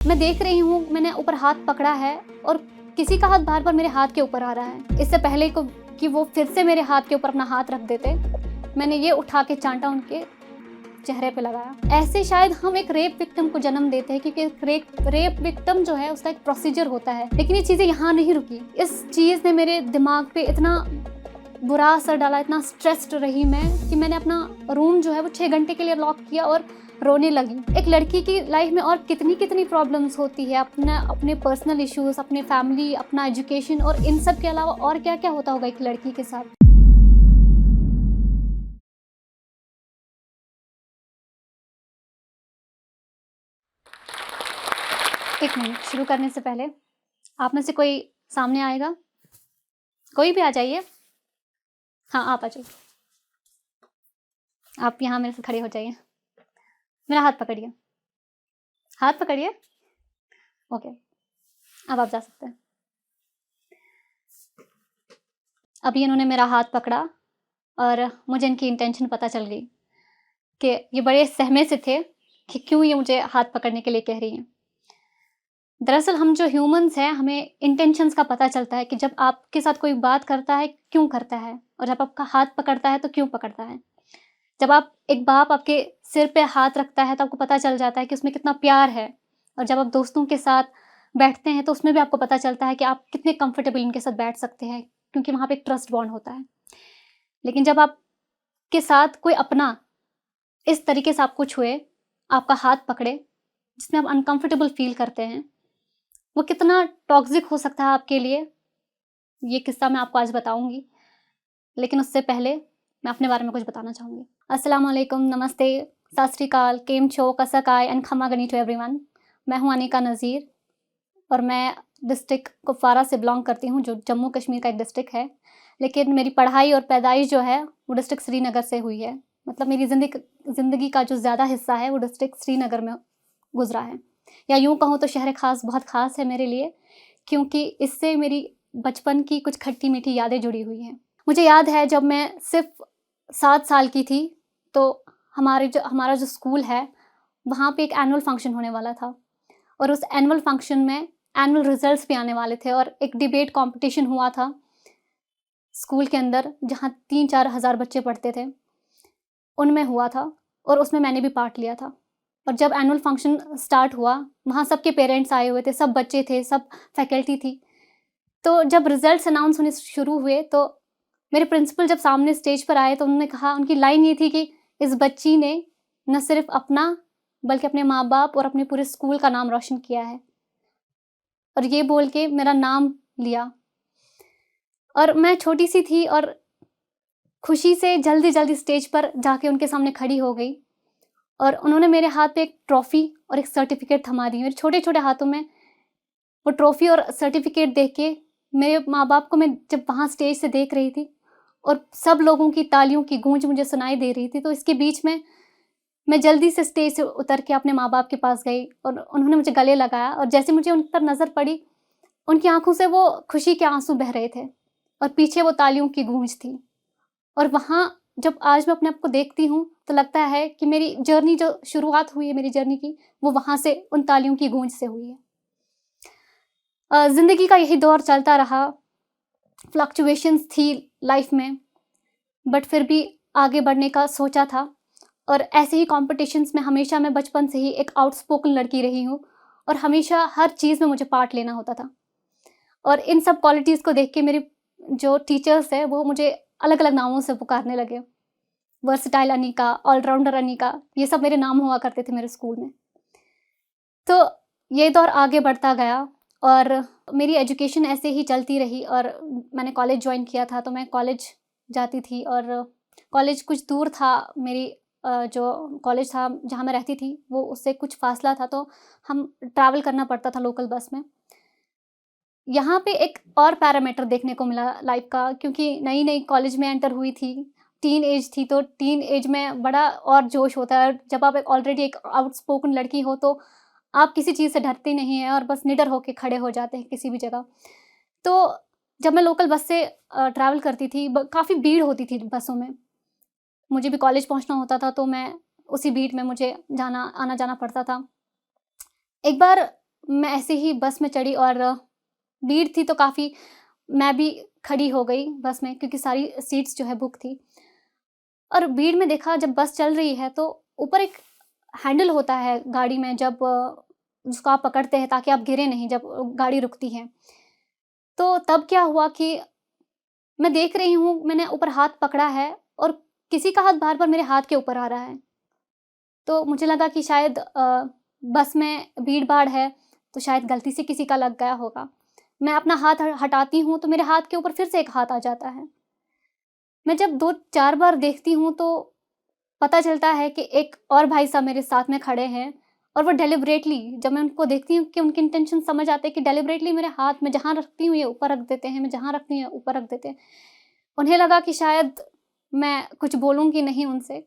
मैं देख रही हूँ, मैंने ऊपर हाथ पकड़ा है और किसी का हाथ बार बार मेरे हाथ के ऊपर आ रहा है। इससे पहले कि वो फिर से मेरे हाथ के ऊपर अपना हाथ रख देते, मैंने ये उठा के चांटा उनके चेहरे पे लगाया। ऐसे शायद हम एक रेप विक्टिम को जन्म देते हैं, क्योंकि रेप विक्टिम जो है उसका एक प्रोसीजर होता है। लेकिन ये चीज़ें यहाँ नहीं रुकी। इस चीज़ ने मेरे दिमाग पे इतना बुरा असर डाला, इतना स्ट्रेस्ड रही मैं कि मैंने अपना रूम जो है वो 6 घंटे के लिए लॉक किया और रोने लगी। एक लड़की की लाइफ में और कितनी कितनी प्रॉब्लम्स होती है, अपने पर्सनल इश्यूज, अपने फैमिली, अपना एजुकेशन, और इन सब के अलावा और क्या क्या होता होगा एक लड़की के साथ। एक मिनट, शुरू करने से पहले आप में से कोई सामने आएगा? कोई भी आ जाइए। हाँ, आप आ जाइए। आप यहाँ मेरे से खड़े हो जाइए। मेरा हाथ पकड़िए, हाथ पकड़िए। ओके, अब आप जा सकते हैं। अभी इन्होंने मेरा हाथ पकड़ा और मुझे इनकी इंटेंशन पता चल गई कि ये बड़े सहमे से थे कि क्यों ये मुझे हाथ पकड़ने के लिए कह रही हैं। दरअसल हम जो ह्यूमंस हैं, हमें इंटेंशंस का पता चलता है कि जब आपके साथ कोई बात करता है क्यों करता है, और जब आपका हाथ पकड़ता है तो क्यों पकड़ता है। जब एक बाप आपके सिर पे हाथ रखता है तो आपको पता चल जाता है कि उसमें कितना प्यार है, और जब आप दोस्तों के साथ बैठते हैं तो उसमें भी आपको पता चलता है कि आप कितने कंफर्टेबल इनके साथ बैठ सकते हैं, क्योंकि वहाँ पे एक ट्रस्ट बॉन्ड होता है। लेकिन जब आपके साथ कोई अपना इस तरीके से आपको छुए, आपका हाथ पकड़े, जिसमें आप अनकंफर्टेबल फील करते हैं, वो कितना टॉक्सिक हो सकता है आपके लिए, ये किस्सा मैं आपको आज बताऊंगी। लेकिन उससे पहले मैं अपने बारे में कुछ बताना चाहूँगी। अस्सलाम वालेकुम, नमस्ते, सत श्री अकाल, केम छो, कसकाय एंड खमा गनी टू एवरीवन। मैं हूँ अनिका नज़ीर और मैं डिस्ट्रिक्ट कुपवारा से बिलोंग करती हूँ, जो जम्मू कश्मीर का एक डिस्ट्रिक्ट है। लेकिन मेरी पढ़ाई और पैदाइश जो है वो डिस्ट्रिक्ट श्रीनगर से हुई है। मतलब मेरी ज़िंदगी का जो ज़्यादा हिस्सा है वो डिस्ट्रिक्ट श्रीनगर में गुजरा है, या यूँ कहूँ तो शहर ख़ास बहुत ख़ास है मेरे लिए, क्योंकि इससे मेरी बचपन की कुछ खट्टी मीठी यादें जुड़ी हुई हैं। मुझे याद है जब मैं सिर्फ 7 साल की थी, तो हमारा जो स्कूल है वहाँ पे एक एनुअल फंक्शन होने वाला था, और उस एनुअल फंक्शन में एनुअल रिजल्ट्स भी आने वाले थे, और एक डिबेट कंपटीशन हुआ था स्कूल के अंदर, जहाँ 3-4 हज़ार बच्चे पढ़ते थे, उनमें हुआ था, और उसमें मैंने भी पार्ट लिया था। और जब एनुअल फंक्शन स्टार्ट हुआ, वहाँ सबके पेरेंट्स आए हुए थे, सब बच्चे थे, सब फैकल्टी थी। तो जब रिजल्ट्स अनाउंस होने शुरू हुए तो मेरे प्रिंसिपल जब सामने स्टेज पर आए तो उन्होंने कहा, उनकी लाइन ये थी कि इस बच्ची ने न सिर्फ अपना बल्कि अपने माँ बाप और अपने पूरे स्कूल का नाम रोशन किया है। और ये बोल के मेरा नाम लिया, और मैं छोटी सी थी और खुशी से जल्दी जल्दी स्टेज पर जाके उनके सामने खड़ी हो गई, और उन्होंने मेरे हाथ पे एक ट्रॉफ़ी और एक सर्टिफिकेट थमा दी। मेरे छोटे छोटे हाथों में वो ट्रॉफ़ी और सर्टिफिकेट देख के मेरे माँ बाप को मैं जब वहाँ स्टेज से देख रही थी, और सब लोगों की तालियों की गूंज मुझे सुनाई दे रही थी, तो इसके बीच में मैं जल्दी से स्टेज से उतर के अपने माँ बाप के पास गई, और उन्होंने मुझे गले लगाया, और जैसे मुझे उन पर नज़र पड़ी, उनकी आंखों से वो खुशी के आंसू बह रहे थे, और पीछे वो तालियों की गूंज थी। और वहाँ जब आज मैं अपने आप को देखती हूँ तो लगता है कि मेरी जर्नी, जो शुरुआत हुई है मेरी जर्नी की, वो वहाँ से उन तालियों की गूंज से हुई है। ज़िंदगी का यही दौर चलता रहा, फ्लक्चुएशंस थी लाइफ में, बट फिर भी आगे बढ़ने का सोचा था। और ऐसे ही कॉम्पिटिशन्स में हमेशा मैं बचपन से ही एक आउटस्पोकन लड़की रही हूँ, और हमेशा हर चीज़ में मुझे पार्ट लेना होता था। और इन सब क्वालिटीज़ को देख के मेरे जो टीचर्स हैं वो मुझे अलग अलग नामों से पुकारने लगे। वर्सटाइल अनिका, ऑलराउंडर अनिका, ये सब मेरे नाम हुआ करते थे मेरे स्कूल में। तो ये दौर आगे बढ़ता गया, और मेरी एजुकेशन ऐसे ही चलती रही, और मैंने कॉलेज ज्वाइन किया था, तो मैं कॉलेज जाती थी, और कॉलेज कुछ दूर था। मेरी जो कॉलेज था जहाँ मैं रहती थी वो उससे कुछ फासला था, तो हम ट्रैवल करना पड़ता था लोकल बस में। यहाँ पे एक और पैरामीटर देखने को मिला लाइफ का, क्योंकि नई नई कॉलेज में एंटर हुई थी, टीन एज थी, तो टीन एज में बड़ा और जोश होता है। जब आप ऑलरेडी एक आउटस्पोकन लड़की हो तो आप किसी चीज़ से डरते नहीं हैं, और बस निडर होके खड़े हो जाते हैं किसी भी जगह। तो जब मैं लोकल बस से ट्रैवल करती थी, काफ़ी भीड़ होती थी बसों में, मुझे भी कॉलेज पहुंचना होता था, तो मैं उसी भीड़ में मुझे आना जाना पड़ता था। एक बार मैं ऐसे ही बस में चढ़ी और भीड़ थी तो काफ़ी, मैं भी खड़ी हो गई बस में क्योंकि सारी सीट्स जो है बुक थी। और भीड़ में देखा जब बस चल रही है तो ऊपर एक हैंडल होता है गाड़ी में, जब जिसको आप पकड़ते हैं ताकि आप गिरे नहीं जब गाड़ी रुकती है। तो तब क्या हुआ कि मैं देख रही हूँ, मैंने ऊपर हाथ पकड़ा है और किसी का हाथ बार-बार मेरे हाथ के ऊपर आ रहा है। तो मुझे लगा कि शायद बस में भीड़-भाड़ है, तो शायद गलती से किसी का लग गया होगा। मैं अपना हाथ हटाती हूँ तो मेरे हाथ के ऊपर फिर से एक हाथ आ जाता है। मैं जब 2-4 बार देखती हूँ तो पता चलता है कि एक और भाई साहब मेरे साथ में खड़े हैं और वो डेलिबरेटली, जब मैं उनको देखती हूँ कि उनकी इंटेंशन समझ आते हैं कि डेलिबरेटली मेरे हाथ में जहाँ रखती हूँ ये ऊपर रख देते हैं, मैं जहाँ रखती हूँ ये ऊपर रख देते हैं। उन्हें लगा कि शायद मैं कुछ बोलूँगी नहीं उनसे,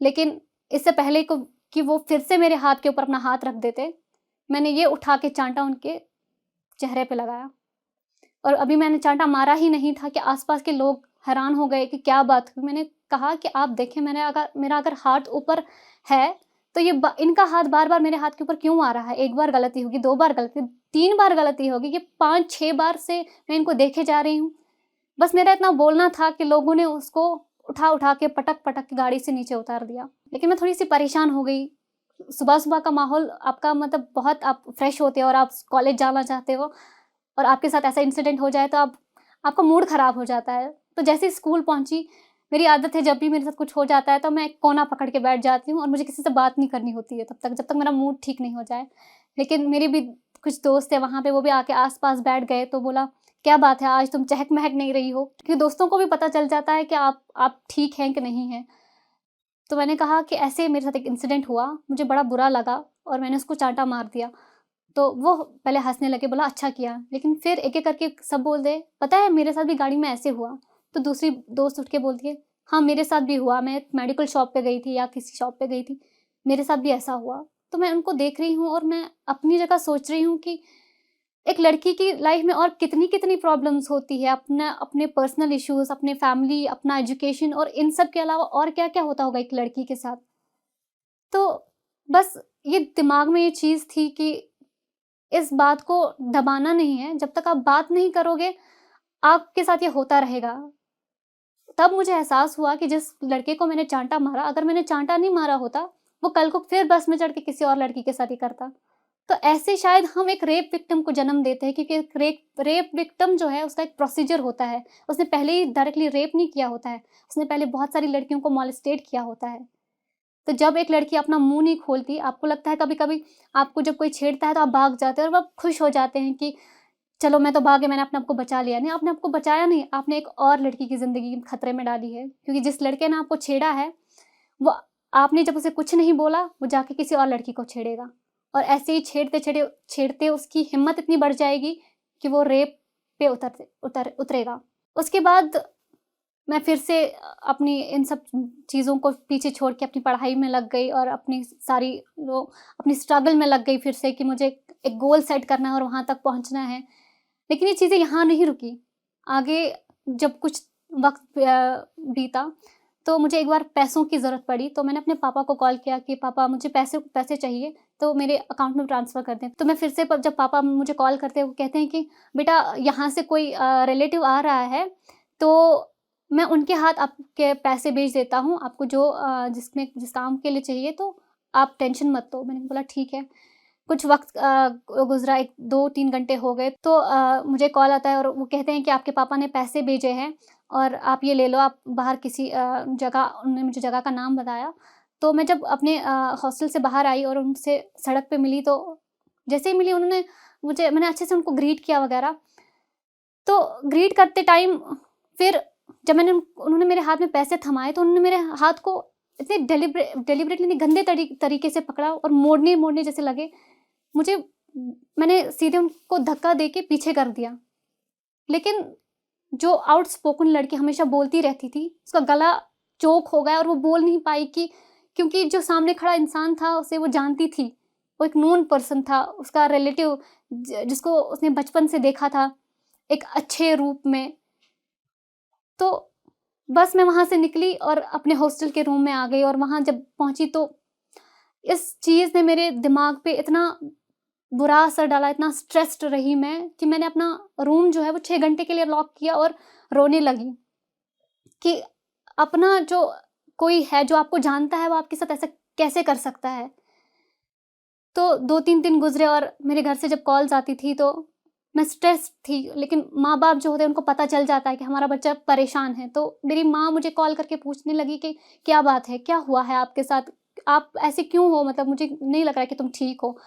लेकिन इससे पहले को कि वो फिर से मेरे हाथ के ऊपर अपना हाथ रख देते, मैंने ये उठा के चाँटा उनके चेहरे पे लगाया। और अभी मैंने चाँटा मारा ही नहीं था कि आस-पास के लोग हैरान हो गए कि क्या बात हुई? मैंने कहा कि आप देखें, मेरा अगर हाथ ऊपर है, तो ये इनका हाथ बार-बार मेरे हाथ के ऊपर क्यों आ रहा है? 1 बार गलती होगी, 2 बार गलती, 3 बार गलती होगी, ये 5-6 बार से मैं इनको देखे जा रही हूँ। बस मेरा इतना बोलना था कि लोगों ने उसको उठा-उठा के पटक-पटक के गाड़ी से नीचे उतार दिया। लेकिन मैं थोड़ी-सी परेशान हो गई। सुबह-सुबह का माहौल आपका मतलब बहुत आप फ्रेश होते हो और आप कॉलेज जाना चाहते हो और आपके साथ ऐसा इंसिडेंट हो जाए तो आपका मूड ख़राब हो जाता है। तो जैसे ही स्कूल पहुँची, मेरी आदत है जब भी मेरे साथ कुछ हो जाता है तो मैं एक कोना पकड़ के बैठ जाती हूँ और मुझे किसी से बात नहीं करनी होती है तब तक, जब तक मेरा मूड ठीक नहीं हो जाए। लेकिन मेरे भी कुछ दोस्त हैं वहाँ पे, वो भी आके आस-पास बैठ गए तो बोला, "क्या बात है आज तुम चहक-महक नहीं रही हो?" क्योंकि दोस्तों को भी पता चल जाता है कि आप ठीक हैं कि नहीं हैं। तो मैंने कहा कि ऐसे मेरे साथ एक इंसिडेंट हुआ, मुझे बड़ा बुरा लगा और मैंने उसको चाँटा मार दिया। तो वो पहले हँसने लगे, बोला अच्छा किया, लेकिन फिर एक-एक करके सब बोल दे, "पता है मेरे साथ भी गाड़ी में ऐसे हुआ।" तो दूसरी दोस्त उठ के बोलती है, "हाँ, मेरे साथ भी हुआ, मैं मेडिकल शॉप पे गई थी या किसी शॉप पे गई थी, मेरे साथ भी ऐसा हुआ।" तो मैं उनको देख रही हूँ और मैं अपनी जगह सोच रही हूँ कि एक लड़की की लाइफ में और कितनी-कितनी प्रॉब्लम्स होती है, अपने पर्सनल इश्यूज़, अपने फैमिली, अपना एजुकेशन और इन सब के अलावा और क्या-क्या होता होगा एक लड़की के साथ। तो बस ये दिमाग में ये चीज़ थी कि इस बात को दबाना नहीं है, जब तक आप बात नहीं करोगे, आपके साथ ये होता रहेगा। तब मुझे एहसास हुआ कि जिस लड़के को मैंने चाँटा मारा, अगर मैंने चाँटा नहीं मारा होता, वो कल को फिर बस में चढ़ के किसी और लड़की के साथ ही करता। तो ऐसे शायद हम एक रेप विक्टिम को जन्म देते हैं क्योंकि एक रेप विक्टिम जो है उसका एक प्रोसीजर होता है। उसने पहले ही डायरेक्टली रेप नहीं किया होता है, उसने पहले बहुत सारी लड़कियों को मोलेस्टेट किया होता है। तो जब एक लड़की अपना मुँह नहीं खोलती, आपको लगता है कभी-कभी आपको जब कोई छेड़ता है तो आप भाग जाते हो और आप खुश हो जाते हैं कि चलो मैं तो भाग गया, मैंने अपने आप को बचा लिया। नहीं, आपने आपको बचाया नहीं, आपने एक और लड़की की ज़िंदगी खतरे में डाली है। क्योंकि जिस लड़के ने आपको छेड़ा है, वो आपने जब उसे कुछ नहीं बोला, वो जाके किसी और लड़की को छेड़ेगा। और ऐसे ही छेड़ते उसकी हिम्मत इतनी बढ़ जाएगी कि वो रेप पे उतरेगा। उसके बाद मैं फिर से अपनी इन सब चीज़ों को पीछे छोड़ के अपनी पढ़ाई में लग गई और अपनी स्ट्रगल में लग गई फिर से कि मुझे एक गोल सेट करना है और वहाँ तक पहुँचना है। लेकिन ये चीज़ें यहाँ नहीं रुकी। आगे जब कुछ वक़्त बीता, तो मुझे एक बार पैसों की ज़रूरत पड़ी, तो मैंने अपने पापा को कॉल किया कि पापा मुझे पैसे चाहिए, तो मेरे अकाउंट में ट्रांसफ़र कर दें। तो मैं फिर से प जब पापा मुझे कॉल करते हैं, वो कहते हैं कि बेटा यहाँ से कोई रिलेटिव आ रहा है, तो मैं उनके हाथ आपके पैसे भेज देता हूँ, आपको जो जिस काम के लिए चाहिए तो आप टेंशन मत लो। मैंने बोला ठीक है। कुछ वक़्त गुज़रा, 1 2-3 घंटे हो गए तो मुझे कॉल आता है और वो कहते हैं कि आपके पापा ने पैसे भेजे हैं और आप ये ले लो, आप बाहर किसी जगह, उन्होंने मुझे जगह का नाम बताया। तो मैं जब अपने हॉस्टल से बाहर आई और उनसे सड़क पे मिली तो जैसे ही मिली मैंने अच्छे से उनको ग्रीट किया वग़ैरह। तो ग्रीट करते टाइम फिर जब उन्होंने मेरे हाथ में पैसे थमाए तो उन्होंने मेरे हाथ को इतने डेलिबरेटली नहीं, गंदे तरीके से पकड़ा और मोड़ने जैसे लगे। मुझे मैंने सीधे उनको धक्का देके पीछे कर दिया। लेकिन जो आउटस्पोकन लड़की हमेशा बोलती रहती थी, उसका गला चोक हो गया और वो बोल नहीं पाई कि क्योंकि जो सामने खड़ा इंसान था उसे वो जानती थी। वो एक नोन पर्सन था, उसका रिलेटिव जिसको उसने बचपन से देखा था, एक अच्छे रूप में। तो बस मैं वहाँ से निकली और अपने हॉस्टल के रूम में आ गई और वहाँ जब पहुँची तो इस चीज़ ने मेरे दिमाग पे इतना बुरा असर डाला, इतना स्ट्रेस्ड रही मैं कि मैंने अपना रूम जो है वो 6 घंटे के लिए लॉक किया और रोने लगी कि अपना जो कोई है जो आपको जानता है वो आपके साथ ऐसा कैसे कर सकता है। तो 2-3 दिन गुज़रे और मेरे घर से जब कॉल्स आती थी तो मैं स्ट्रेस्ड थी, लेकिन माँ-बाप जो होते हैं उनको पता चल जाता है कि हमारा बच्चा परेशान है। तो मेरी माँ मुझे कॉल करके पूछने लगी कि क्या बात है? क्या हुआ है आपके साथ? आप ऐसे क्यों हो? मतलब मुझे नहीं लग रहा है कि तुम ठीक हो।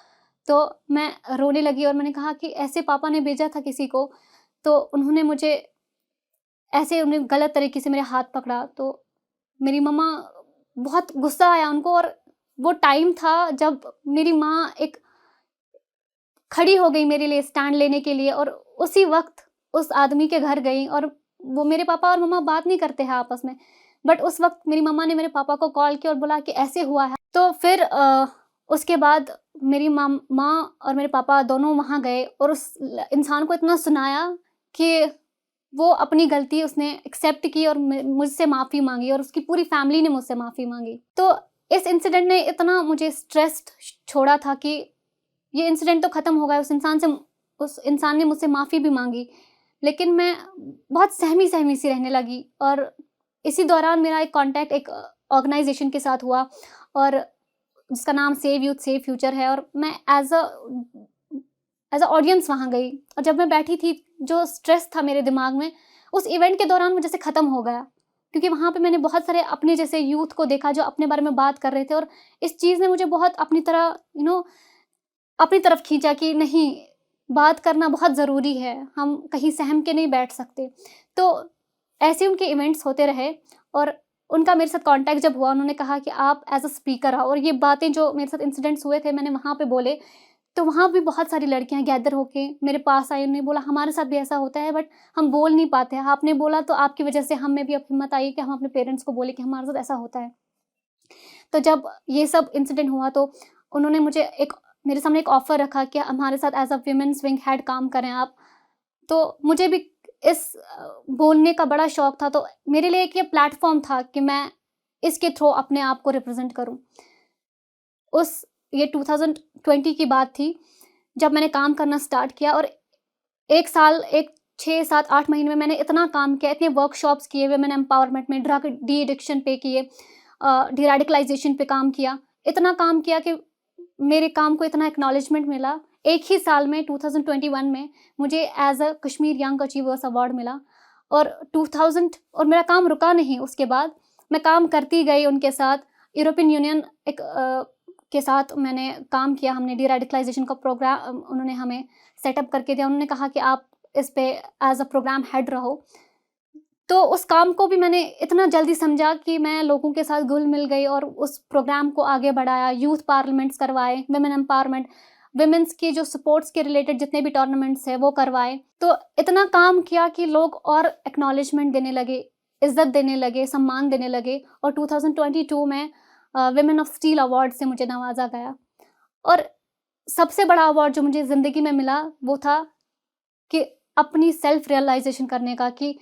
तो मैं रोने लगी और मैंने कहा कि ऐसे पापा ने भेजा था किसी को, तो उन्होंने मुझे ऐसे उन्हें गलत तरीके से मेरे हाथ पकड़ा। तो मेरी मम्मा बहुत गुस्सा आया उनको और वो टाइम था जब मेरी माँ एक खड़ी हो गई मेरे लिए स्टैंड लेने के लिए और उसी वक़्त उस आदमी के घर गई और वो मेरे पापा और मम्मा बात नहीं करते हैं आपस में। बट उस वक़्त मेरी मम्मा ने मेरे पापा को कॉल किया और बोला कि ऐसे हुआ है। तो फिर उसके बाद मेरी माँ और मेरे पापा दोनों वहाँ गए और उस इंसान को इतना सुनाया कि वो अपनी गलती उसने एक्सेप्ट की और मुझसे माफ़ी माँगी और उसकी पूरी फैमिली ने मुझसे माफ़ी माँगी। तो इस इंसिडेंट ने इतना मुझे स्ट्रेस्ड छोड़ा था कि ये इंसिडेंट तो ख़त्म हो गया, उस इंसान ने मुझसे माफ़ी भी माँगी, लेकिन मैं बहुत सहमी-सहमी सी रहने लगी। और इसी दौरान मेरा एक कॉन्टैक्ट एक ऑर्गनाइज़ेशन के साथ हुआ और जिसका नाम सेव यूथ सेव फ्यूचर है और मैं एज़ अ ऑडियंस वहाँ गई और जब मैं बैठी थी, जो स्ट्रेस था मेरे दिमाग में, उस इवेंट के दौरान वो जैसे ख़त्म हो गया। क्योंकि वहाँ पे मैंने बहुत सारे अपने जैसे यूथ को देखा जो अपने बारे में बात कर रहे थे और इस चीज़ ने मुझे बहुत अपनी तरफ खींचा कि नहीं, बात करना बहुत ज़रूरी है, हम कहीं सहम के नहीं बैठ सकते। तो ऐसे उनके इवेंट्स होते रहे और उनका मेरे साथ कॉन्टैक्ट जब हुआ, उन्होंने कहा कि आप एज़ अ स्पीकर आओ और ये बातें जो मेरे साथ इंसिडेंट्स हुए थे मैंने वहाँ पे बोले। तो वहाँ भी बहुत सारी लड़कियाँ गैदर होके मेरे पास आई, उन्होंने बोला हमारे साथ भी ऐसा होता है बट हम बोल नहीं पाते हैं। आपने बोला तो आपकी वजह से हम में भी अब हिम्मत आई कि हम अपने पेरेंट्स को बोले कि हमारे साथ ऐसा होता है। तो जब ये सब इंसिडेंट हुआ तो उन्होंने मेरे सामने एक ऑफ़र रखा कि हमारे साथ as a women's wing head काम करें आप। तो मुझे भी इस बोलने का बड़ा शौक था, तो मेरे लिए एक ये प्लेटफ़ॉर्म था कि मैं इसके थ्रू अपने आप को रिप्रेज़ेंट करूँ। ये 2020 की बात थी, जब मैंने काम करना स्टार्ट किया और 1 साल 6, 7, 8 महीने में मैंने इतना काम किया, इतने वर्कशॉप्स किए, वुमेन एम्पावरमेंट में, ड्रग डी एडिक्शन पे किए, डीरेडिकलाइज़ेशन पे काम किया। इतना काम किया कि मेरे काम को इतना एक्नॉलेजमेंट मिला। एक ही साल में 2021 में मुझे as a Kashmir young achievers award मिला और मेरा काम रुका नहीं। उसके बाद मैं काम करती गई उनके साथ। यूरोपियन यूनियन के साथ मैंने काम किया, हमने डीरेडिकलाइज़ेशन का प्रोग्राम उन्होंने हमें सेटअप करके दिया। उन्होंने कहा कि आप इस पे एज़ अ प्रोग्राम हेड रहो। तो उस काम को भी मैंने इतना जल्दी समझा कि मैं लोगों के साथ घुल-मिल गई और उस प्रोग्राम को आगे बढ़ाया, यूथ पार्लियामेंट्स करवाए, वुमेन एम्पावरमेंट, वुमेन्स के जो स्पोर्ट्स के रिलेटेड जितने भी टूर्नामेंट्स हैं वो करवाए। तो इतना काम किया कि लोग और एक्नॉलेजमेंट देने लगे, इज़्ज़त देने लगे, सम्मान देने लगे और 2022 में वुमेन ऑफ स्टील अवार्ड से मुझे नवाज़ा गया। और सबसे बड़ा अवार्ड जो मुझे ज़िंदगी में मिला वो था कि अपनी सेल्फ रियलाइज़ेशन करने का, कि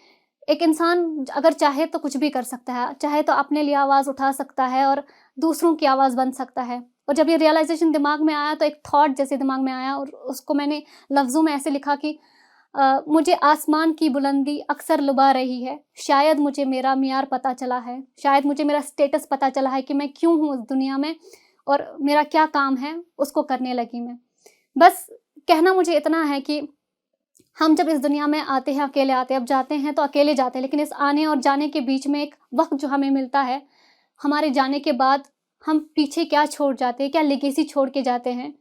एक इंसान अगर चाहे तो कुछ भी कर सकता है, चाहे तो अपने लिए आवाज़ उठा सकता है और दूसरों की आवाज़ बन सकता है। और जब ये रियलाइज़ेशन दिमाग में आया तो एक थॉट जैसे दिमाग में आया और उसको मैंने लफ्ज़ों में ऐसे लिखा कि मुझे आसमान की बुलंदी अक्सर लुभा रही है, शायद मुझे मेरा मियार पता चला है, शायद मुझे मेरा स्टेटस पता चला है कि मैं क्यों हूँ इस दुनिया में और मेरा क्या काम है, उसको करने लगी मैं। बस कहना मुझे इतना है कि हम जब इस दुनिया में आते हैं अकेले आते हैं, अब जाते हैं तो अकेले जाते हैं, लेकिन इस आने और जाने के बीच में एक वक़्त जो हमें मिलता है, हमारे जाने के बाद हम पीछे क्या छोड़ जाते हैं, क्या लेगेसी छोड़ के जाते हैं,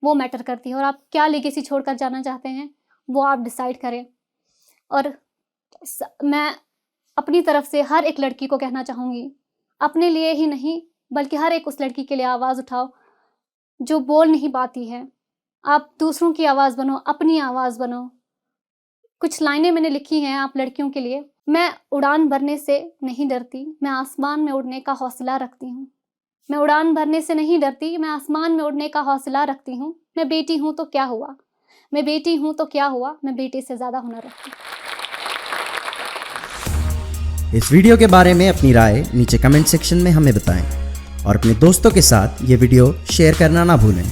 वो मैटर करती है। और आप क्या लेगेसी छोड़ कर जाना चाहते हैं, वो आप डिसाइड करें। और मैं अपनी तरफ से हर एक लड़की को कहना चाहूँगी, अपने लिए ही नहीं बल्कि हर एक उस लड़की के लिए आवाज़ उठाओ जो बोल नहीं पाती है। आप दूसरों की आवाज़ बनो, अपनी आवाज़ बनो। कुछ लाइनें मैंने लिखी हैं आप लड़कियों के लिए। मैं उड़ान भरने से नहीं डरती, मैं आसमान में उड़ने का हौसला रखती हूँ। मैं उड़ान भरने से नहीं डरती, मैं आसमान में उड़ने का हौसला रखती हूँ। मैं बेटी हूँ तो क्या हुआ, मैं बेटी हूँ तो क्या हुआ, मैं बेटे से ज़्यादा हुनर रखती हूँ। इस वीडियो के बारे में अपनी राय नीचे कमेंट सेक्शन में हमें बताएं और अपने दोस्तों के साथ ये वीडियो शेयर करना ना भूलें।